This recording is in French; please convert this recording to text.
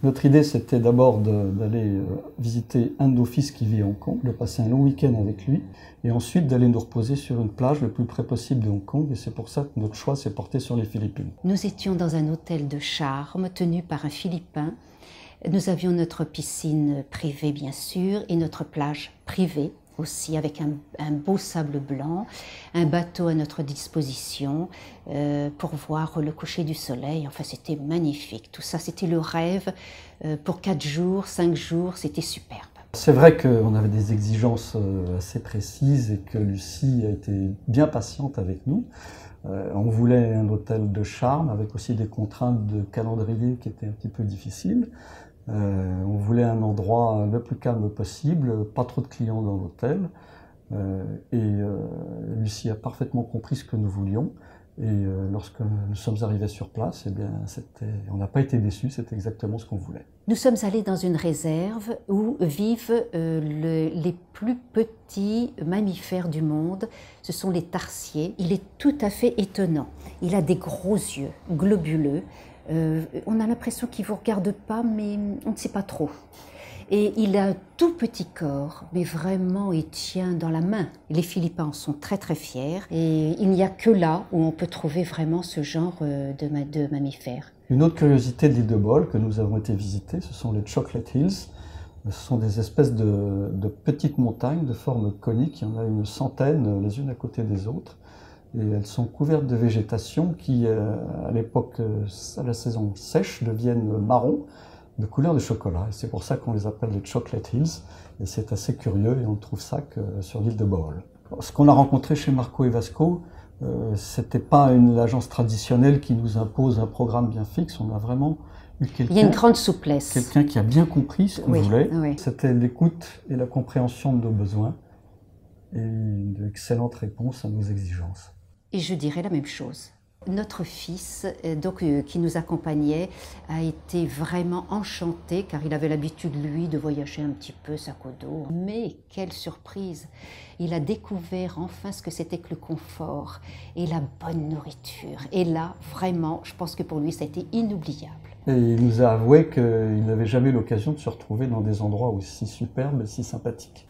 Notre idée, c'était d'abord d'aller visiter un de nos fils qui vit à Hong Kong, de passer un long week-end avec lui, et ensuite d'aller nous reposer sur une plage le plus près possible de Hong Kong, et c'est pour ça que notre choix s'est porté sur les Philippines. Nous étions dans un hôtel de charme tenu par un Philippin. Nous avions notre piscine privée, bien sûr, et notre plage privée aussi, avec un beau sable blanc, un bateau à notre disposition pour voir le coucher du soleil. Enfin, c'était magnifique. Tout ça, c'était le rêve. Pour 4 jours, 5 jours, c'était superbe. C'est vrai qu'on avait des exigences assez précises et que Lucie a été bien patiente avec nous. On voulait un hôtel de charme avec aussi des contraintes de calendrier qui étaient un petit peu difficiles. On voulait un endroit le plus calme possible, pas trop de clients dans l'hôtel. Lucie a parfaitement compris ce que nous voulions. Et lorsque nous sommes arrivés sur place, eh bien, on n'a pas été déçus, c'était exactement ce qu'on voulait. Nous sommes allés dans une réserve où vivent les plus petits mammifères du monde. Ce sont les tarsiers. Il est tout à fait étonnant. Il a des gros yeux globuleux. On a l'impression qu'il ne vous regarde pas, mais on ne sait pas trop. Et il a un tout petit corps, mais vraiment il tient dans la main. Les Philippins en sont très très fiers et il n'y a que là où on peut trouver vraiment ce genre de mammifères. Une autre curiosité de l'île de Bohol que nous avons été visiter, ce sont les Chocolate Hills. Ce sont des espèces de petites montagnes de forme conique, il y en a une centaine les unes à côté des autres. Et elles sont couvertes de végétation qui, à l'époque, à la saison sèche, deviennent marron, de couleur de chocolat. Et c'est pour ça qu'on les appelle les Chocolate Hills. Et c'est assez curieux et on ne trouve ça que sur l'île de Bohol. Ce qu'on a rencontré chez Marco et Vasco, c'était pas l'agence traditionnelle qui nous impose un programme bien fixe. On a vraiment eu quelqu'un. Il y a une grande souplesse. Quelqu'un qui a bien compris ce qu'on voulait. Oui. C'était l'écoute et la compréhension de nos besoins et une excellente réponse à nos exigences. Et je dirais la même chose. Notre fils, qui nous accompagnait, a été vraiment enchanté car il avait l'habitude, lui, de voyager un petit peu sac au dos. Mais quelle surprise! Il a découvert enfin ce que c'était que le confort et la bonne nourriture. Et là, vraiment, je pense que pour lui, ça a été inoubliable. Et il nous a avoué qu'il n'avait jamais eu l'occasion de se retrouver dans des endroits aussi superbes et si sympathiques.